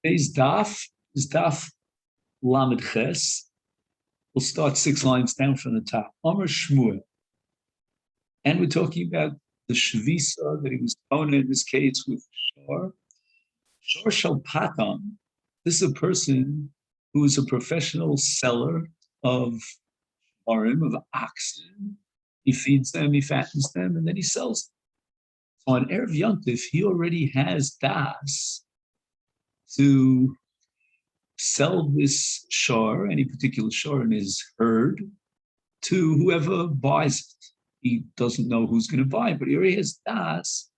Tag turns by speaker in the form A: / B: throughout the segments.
A: Today's daf is daf Lamed Ches. We'll start 6 lines down from the top. Omer Shmuel. And we're talking about the Shvisa that he was thrown in this case with Shor. Shor Shal Patam. This is a person who is a professional seller of Arim, of oxen. He feeds them, he fattens them, and then he sells them. So on Erev Yontif, he already has das to sell this shor, any particular shor in his herd, to whoever buys it. He doesn't know who's going to buy it, but he already has das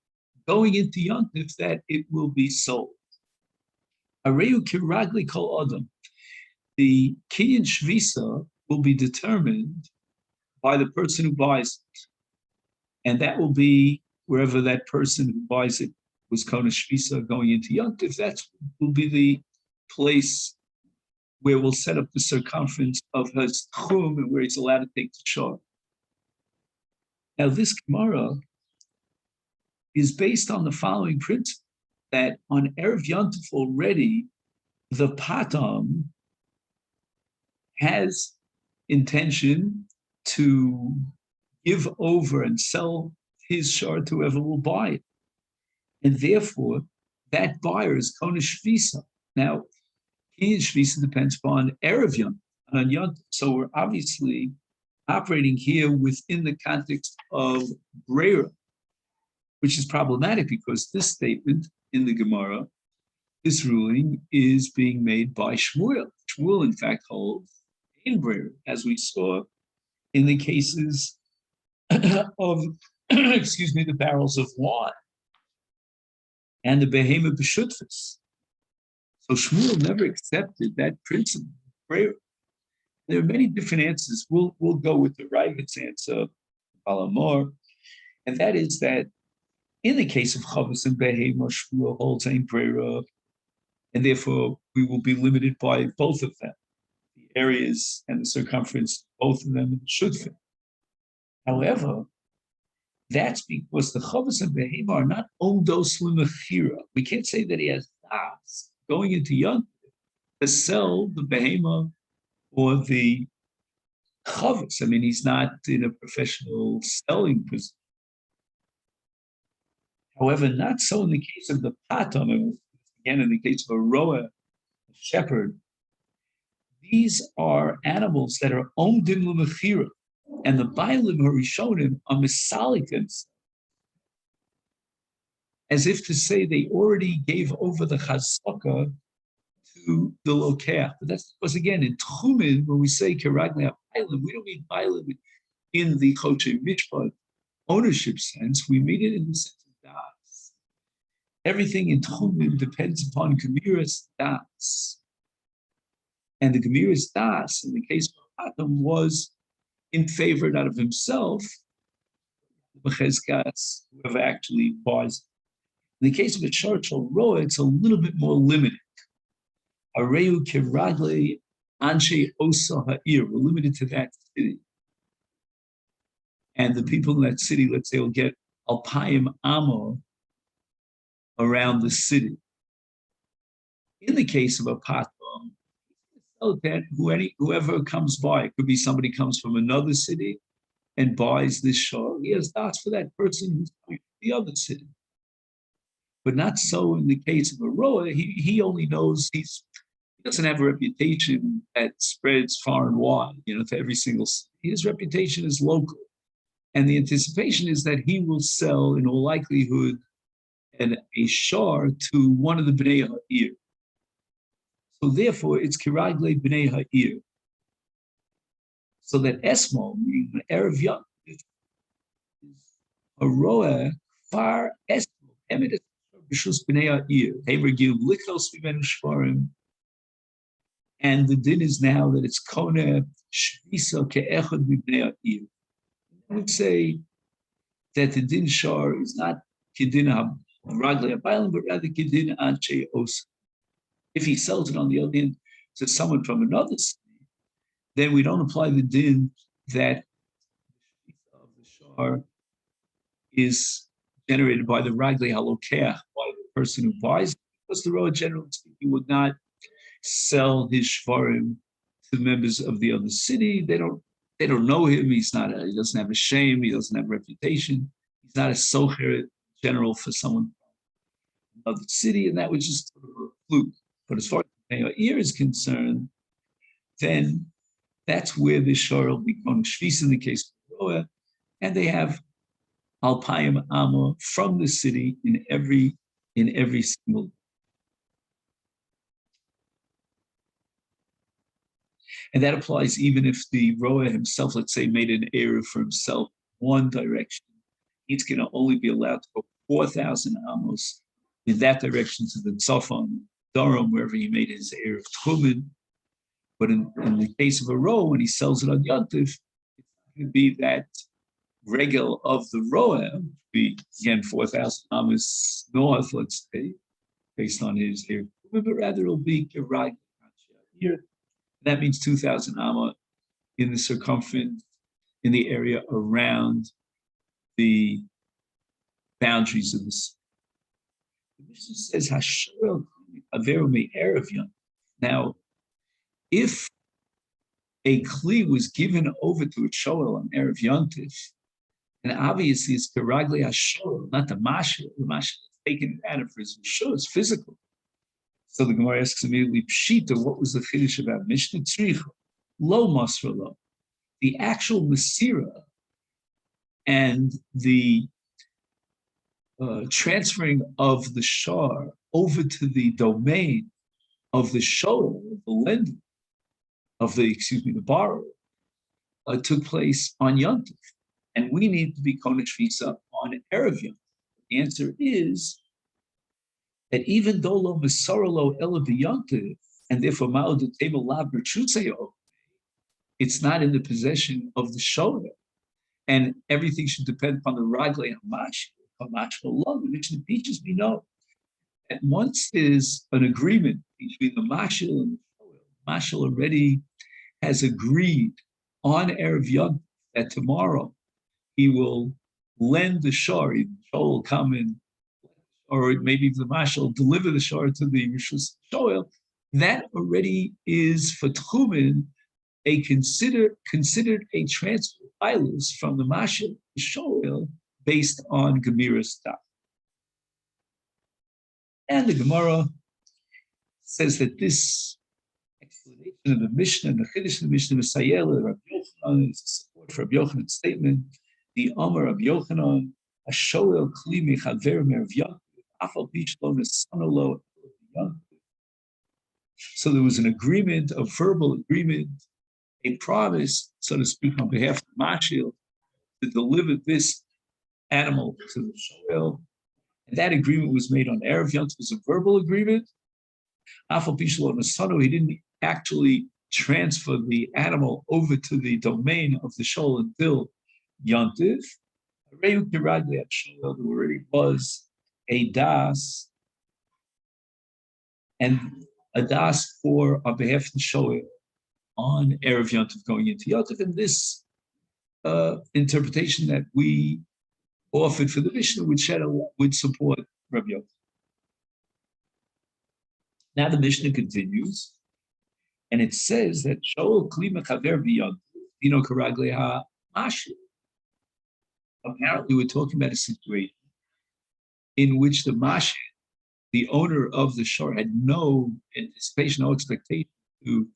A: going into Yontif that it will be sold. Areu kiragli kol adam. The kinyan shvisa will be determined by the person who buys it. And that will be wherever that person who buys it was Kona Shvisa going into Yontif. That will be the place where we'll set up the circumference of his tchum and where he's allowed to take the shor. Now, this Gemara is based on the following principle, that on Erev Yontif already, the Patam has intention to give over and sell his shor to whoever will buy it. And therefore, that buyer is Kona Shvisa. Now, Kinyan Shvisa depends upon Erev Yontif, on Yontif. So we're obviously operating here within the context of Breira, which is problematic because this statement in the Gemara, this ruling is being made by Shmuel. Shmuel, in fact, holds in Breira, as we saw in the cases of, the barrels of wine and the behemoth b'shutfus. So Shmuel never accepted that principle of prayer. There are many different answers. We'll go with the Ravid's answer, Balamor, and that is that in the case of Chavos and Behemoth, Shmuel holds ein prayer, and therefore we will be limited by both of them, the areas and the circumference, both of them should fit. However, that's because the Chavos and Behemoth are not ondos l'mechira. We can't say that he has das going into Yontif to sell the Behemoth or the Chavos. I mean, he's not in a professional selling position. However, not so in the case of the Patam, again, in the case of a roa, a shepherd. These are animals that are omdim l'mechira. And the Bailim Harishonim are misalikim, as if to say they already gave over the chazaka to the lokeach. But that's because, again, in Tchumin, when we say Keragli Bailim, we don't mean Bailim in the Choche Mishpat ownership sense, we mean it in the sense of das. Everything in Tchumin depends upon Gemiras das. And the Gemiras das, in the case of Adam, was in favor not of himself, whoever actually buys it. In the case of a Shorchal Roa, it's a little bit more limited. Areu Kiragle Anshe Osa Ha'ir, we're limited to that city. And the people in that city, let's say, will get Alpayim Amo around the city. In the case of a Patam, that whoever comes by, it could be somebody comes from another city and buys this shor, he has that's for that person who's coming from the other city. But not so in the case of a roa. He only knows he doesn't have a reputation that spreads far and wide, to every single city. His reputation is local. And the anticipation is that he will sell, in all likelihood, a shor to one of the Bnei Ha'ir. So therefore, it's Kiragle B'nei Ha'ir. So that Esmo, meaning Erev Yontif, is a roa far Esmo, Emet B'shus B'nei Ha'ir, Hemer Gil Likos V'men Shvarim. And the din is now that it's Kona Shvisa Ke'echad B'nei Ha'ir. I would say that the din shar is not Kedin HaRagle HaBailim, but rather Kedin Anshe Osa. If he sells it on the other hand to someone from another city, then we don't apply the din that the shar is generated by the ragli halokeach, by the person who buys it. because the Roa, generally speaking, would not sell his shvarim to members of the other city. They don't know him. He doesn't have a shame. He doesn't have a reputation. He's not a socher general for someone of the city, and that was just sort of a fluke. But as far as Meir is concerned, then that's where the shor will become shvis in the case of Roa, and they have alpayim amma from the city in every single. And that applies even if the Roa himself, let's say, made an error for himself one direction. He's going to only be allowed to go 4,000 amos in that direction to the Tzafon, Durham, wherever he made his error of Tchumen. But in the case of a Roa, when he sells it on Yontif, it's going to be that regel of the Roa, be again 4,000 amos north, let's say, based on his error, but rather it'll be Gerag here. That means 2,000 amma in the circumference, in the area around the boundaries of the city. The Mishnah says, Hashoel Averu Me'erev Yom. Now, if a Kli was given over to a Shoel on Erev Yontif, and obviously it's Geragli Hashoel, not the Mashal. The Mashal is taken out of his Rishos, physical. So the Gemara asks immediately, Pshita, what was the Chiddush about Mishnah? Tzricha, lo masra lo. The actual Masira and the transferring of the shar over to the domain of the shoal, the lender, the borrower, took place on Yontif. And we need to be Konech Visa on Erev Yontif. The answer is that even though lo misaralo ela b'yontif, and therefore ma'od table lav b'trutzeo, it's not in the possession of the shoulder, and everything should depend upon the ragle hamash. Hamash lo, the Mishnah teaches me no. And once there's an agreement between the mashal and the shoulder, mashal already has agreed on Erev Yontif that tomorrow he will lend the shor, the shor will come in, or maybe the mashal deliver the shor to the Rishus Shoel. That already is for Tchumen considered a transfer of ilus from the mashal to Shoel based on Gemira's stuff. And the Gemara says that this explanation of the Mishnah and the Chiddush of the Mishnah Masayel, Rabbi Yochanan, is a support for Rabbi Yochanan's statement. The Amar Rabbi Yochanan, a Shoel Kli Mechaver Me'erev Yontif. So there was an agreement, a verbal agreement, a promise, so to speak, on behalf of Mashil to deliver this animal to the Shoel. And that agreement was made on Erev Yontif. It was a verbal agreement. He didn't actually transfer the animal over to the domain of the Shoel until Yontif. There already was a das, and a das for on behalf of the Shoel on Erev Yontif going into Yontif. And this interpretation that we offered for the Mishnah would support Rabbi Yochanan. Now the Mishnah continues, and it says that Shoel Kli Mechaver b'Yontif Dino Karagle HaMashil. Apparently, we're talking about a situation in which the Masechet, the owner of the shor, had no anticipation, no expectation to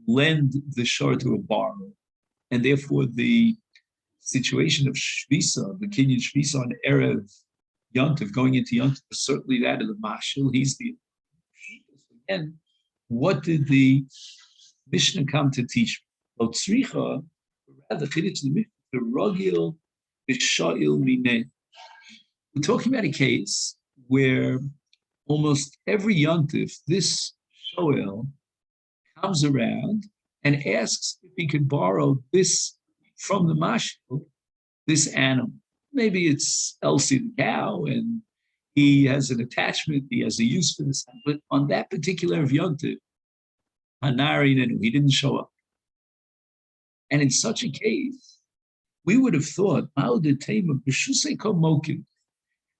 A: lend the shor to a borrower. And therefore, the situation of Shvisa, the Kinyan Shvisa on Erev Yontif, going into Yontif, is certainly that of the Mashil. He's the. Again, what did the Mishnah come to teach? Lo tzricha, rather, the Rogil B'Sha'il Mineh. We're talking about a case where almost every Yontif, this Shoel comes around and asks if he could borrow this from the Mashal, this animal. Maybe it's Elsie the cow, and he has an attachment, he has a use for this, but on that particular Yontif, Hanarin, he didn't show up. And in such a case, we would have thought,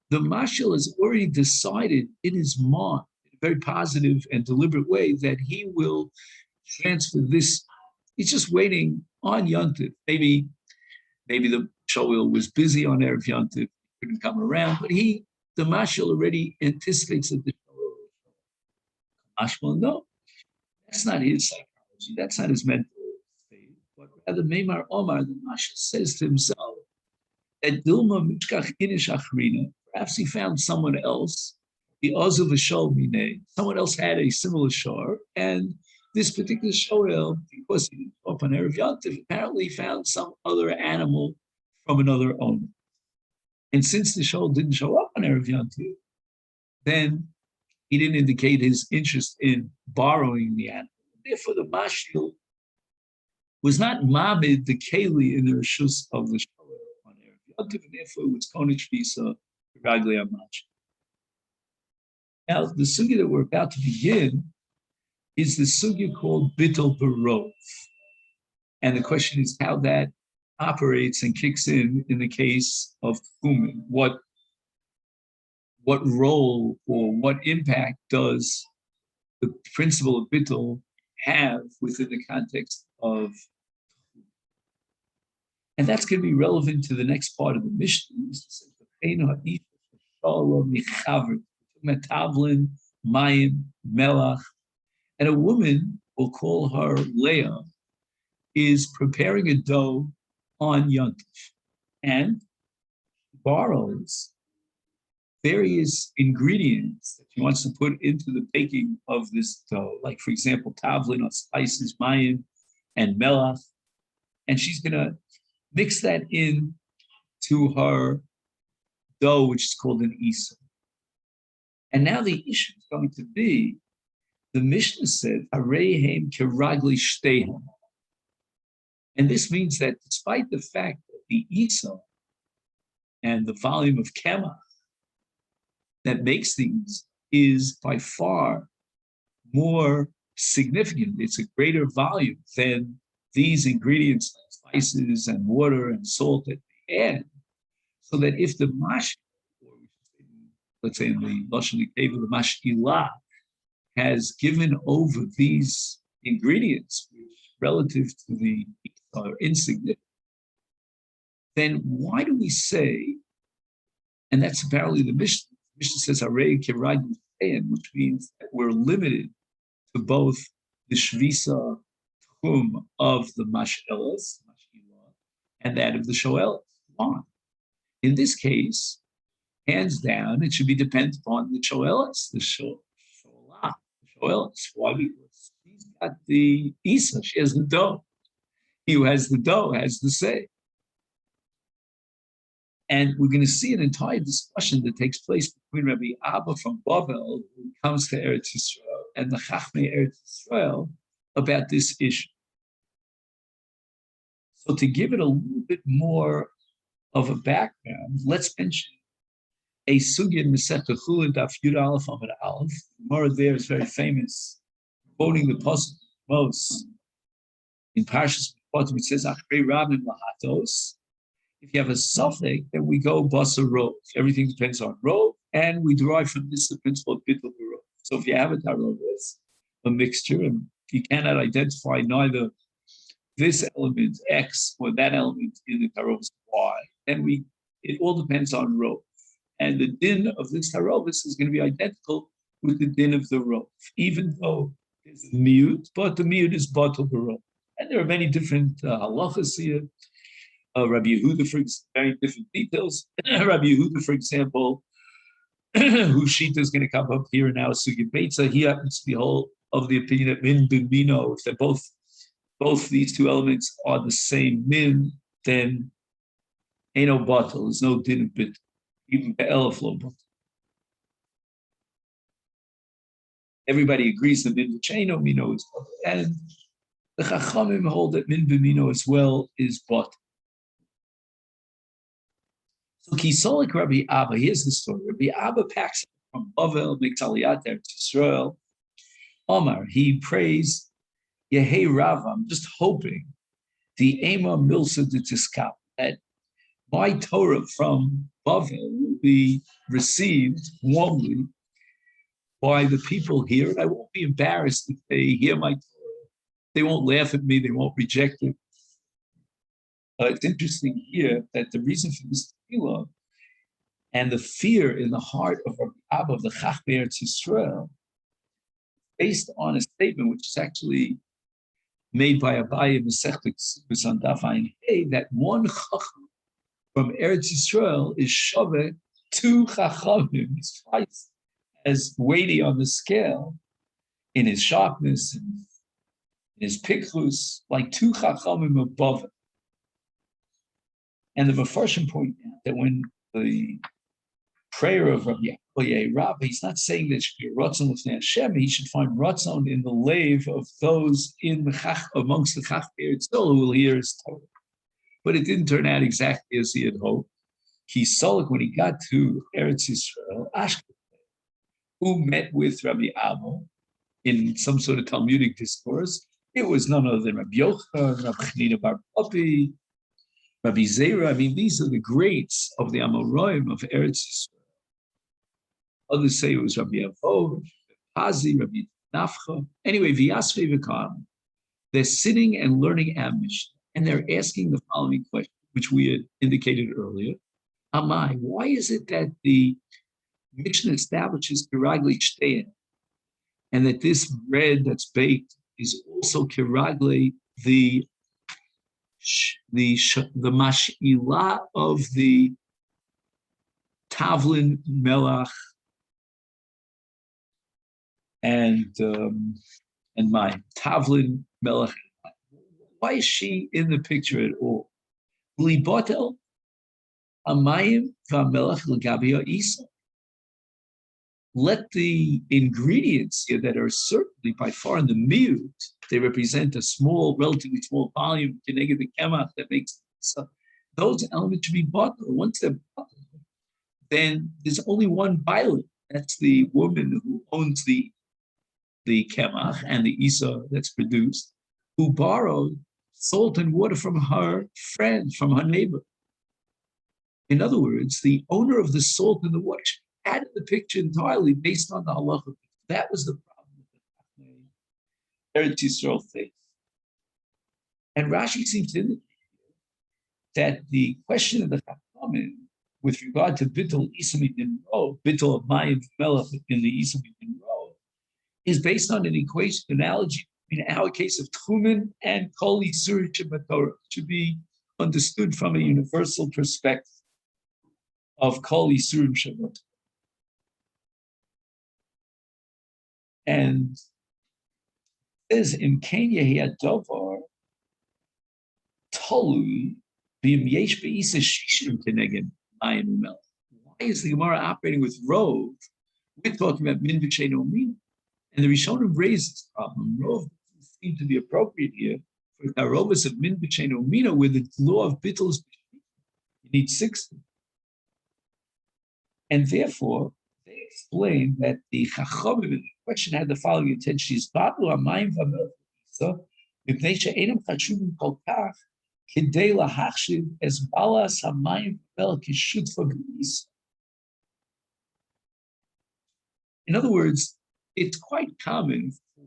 A: the the Mashal has already decided in his mind, in a very positive and deliberate way, that he will transfer this. He's just waiting on Yontif. Maybe the Shoel was busy on Erev Yontif, couldn't come around, but the Mashal already anticipates that the Shoel will. Mashal, no, that's not his psychology. That's not his mental state. But rather, Meimar Omar, the Mashal says to himself, that Dilma Mishkach Inish Achrina, perhaps he found someone else, the Ozav Shol Mine, someone else had a similar shor, and this particular shorel, because he didn't open Erev Yontif, apparently found some other animal from another owner. And since the shor didn't show up on Erev Yontif, then he didn't indicate his interest in borrowing the animal. Therefore, the Mashil was not Mabid, the Keli, in the Rishus of the shor on Erev Yontif, and therefore it was Konich Visa, Ragli Amach. Now, the sugya that we're about to begin is the sugya called Bittul Barov. And the question is how that operates and kicks in the case of Tchumen. What role or what impact does the principle of Bittul have within the context of Tchumen? And that's going to be relevant to the next part of the Mishnah. Metavlin, Mayim, Melach. And a woman, we'll call her Leah, is preparing a dough on Yontif and borrows various ingredients that she wants to put into the baking of this dough, like, for example, tavlin or spices, mayim, and melach. And she's going to mix that in to her dough, which is called an isa. And now the issue is going to be, the Mishnah said, Areihem kiragli shtehem. And this means that despite the fact that the isa and the volume of kemach that makes these is by far more significant, it's a greater volume than these ingredients like spices and water and salt that they add. So that if the mash, or let's say in the Lashon Nekeva, the mashkilah, has given over these ingredients, which relative to the are insignificant, then why do we say, and that's apparently the Mishnah, says Harei Kirag, which means that we're limited to both the Shvisa Tchum of the Mashelas, and that of the Shoelas. Why? In this case, hands down, it should be dependent upon the Shoelas, the Shoelah, the Shoelas. Why? Because she's got the Isa, she has the dough. He who has the dough has the say. And we're going to see an entire discussion that takes place between Rabbi Abba from Bavel, who comes to Eretz Yisrael, and the Chachmei Eretz Yisrael about this issue. So to give it a little bit more of a background, let's mention a sugya in Masechet Chulin Daf Yud Aleph Amud Aleph. The Gemara there is very famous, quoting the pasuk most in Parshas Mikot, which says Achrei Rabim Lahatos. If you have a suffix, then we go basa rov. Everything depends on rov, and we derive from this the principle of bittul rov. So if you have a tarov, it's a mixture, and you cannot identify neither this element X or that element in the tarov Y, then it all depends on rov. And the din of this tarov is going to be identical with the din of the rov, even though there's a miyut, but the miyut is batul rov. And there are many different halachas here. Rabbi Yehuda, for very different details. Rabbi Yehuda, for example, whose shita is going to come up here now, Sugi Beitza, he happens to be whole of the opinion that min bimino, if they're both these two elements are the same min, then ain't no batal, there's no din of bit, even the elef lo batal. Everybody agrees that min b'cheino mino is batal, and the Chachamim hold that min bimino as well is batal. So Kisolik Rabbi Abba, here's the story. Rabbi Abba packs from Bavel, Miktaliat, Eretz Yisrael. Omar, he prays, Yehei Rav, I'm just hoping, the Ema Milsa de Tiskap, that my Torah from Bavel will be received warmly by the people here, and I won't be embarrassed if they hear my Torah. They won't laugh at me, they won't reject it. It's interesting here that the reason for this tefillah and the fear in the heart of Rabbi Abba of the Chachmei Eretz Yisrael, based on a statement which is actually made by Abaye in Masechet on Daf Ayin Hey, that one Chacham from Eretz Yisrael is shaveh two Chachamim. He's twice as weighty on the scale in his sharpness, in his piklus, like two Chachamim above it. And the Mefarshim point out that when the prayer of Rabbi Yaakov, he's not saying that it should be a Ratzon L'fnei Hashem, he should find Ratzon in the lave of those in the amongst the Chachmei Eretz Yisrael who will hear his Torah. But it didn't turn out exactly as he had hoped. He saw it when he got to Eretz Yisrael, Ashkelon, who met with Rabbi Abba in some sort of Talmudic discourse. It was none other than Rabbi Yochanan, Rabbi Chanina Bar Papi, Rabbi Zera. I mean, these are the greats of the Amoraim of Eretz Yisrael. Others say it was Rabbi Avo, Rabbi Pazi, Rabbi Nafcha. Anyway, V'yasvei v'kam. They're sitting and learning Amish, and they're asking the following question, which we had indicated earlier. Amai, why is it that the Mishnah establishes kiragli shtein, and that this bread that's baked is also kiragli the mash'ilah of the tavlin melach and my tavlin melach? Why is she in the picture at all? Libotel amayim v'melach l'gabi ha'isa. Let the ingredients here that are certainly by far in the miut, they represent a small, relatively small volume, connected the kemach that makes so those elements should be bottled. Once they're bottled, then there's only one violet. That's the woman who owns the kemach and the isa that's produced, who borrowed salt and water from her friend, from her neighbor. In other words, the owner of the salt and the water added the picture entirely based on the halacha. That was the problem that Eretz Yisrael faced. And Rashi seems to indicate that the question of the Chachamim with regard to Bittul Isami Din Ro, Bittul of Mayim Melech in the Isami Din Ro, is based on an equation, analogy in our case of Tchumen and Kol Yisur Shabbatorah, to be understood from a universal perspective of Kol Yisur Shabbatorah. And it says in Kenya Davar Tolui B'im Yesh Be'isa Shishim Keneged Mayim Melech. Why is the Gemara operating with Rov? We're talking about Min B'Shein Mina. And the Rishonim raised this problem. Rov seemed to be appropriate here for the Tarovas of Min B'Shein Mina, where the law of Bittul is you need 60. And therefore, they explain that the Chachamim in the question had the following intention: is Batlu Amayim V'Melech Mipnei she'enam chashuvim kol kach kidei lahachshiv es balas hamayim v'melech kishutfa b'isa. In other words, it's quite common for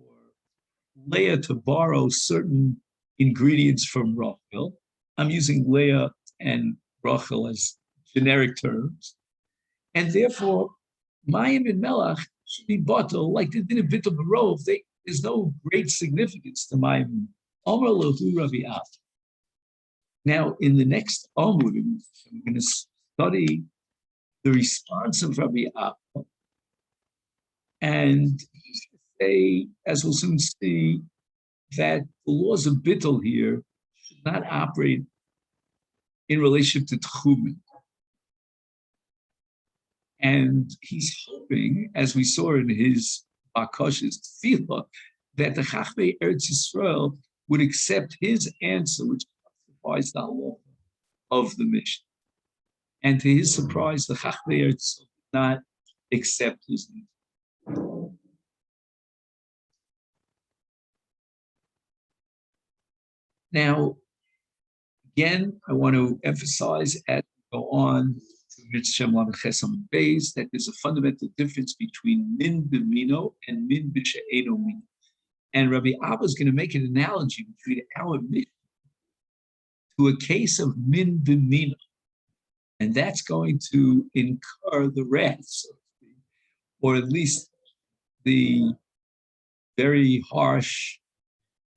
A: Leah to borrow certain ingredients from Rachel. I'm using Leah and Rachel as generic terms. And therefore, Mayim and Melach should be bottled like they did in Bittul Barov. There's no great significance to Mayim. Omer Lohu Rabbi Ab. Now, in the next Amud, I'm going to study the response of Rabbi Ab. And say, as we'll soon see, that the laws of Bittul here should not operate in relationship to Tchumen. And he's hoping, as we saw in his Bakash's tefillah, that the Chachmei Eretz Yisrael would accept his answer, which justifies the law of the Mishnah. And to his surprise, the Chachmei Eretz Yisrael did not accept his answer. Now, again, I want to emphasize as we go on that there's a fundamental difference between min b'mino and min b'she'eno min. And Rabbi Abba is going to make an analogy between our min to a case of min b'mino, and that's going to incur the wrath, so to speak, or at least the very harsh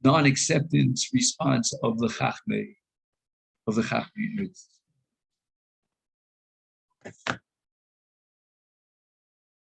A: non-acceptance response of the Chachmei, of the Chachmei.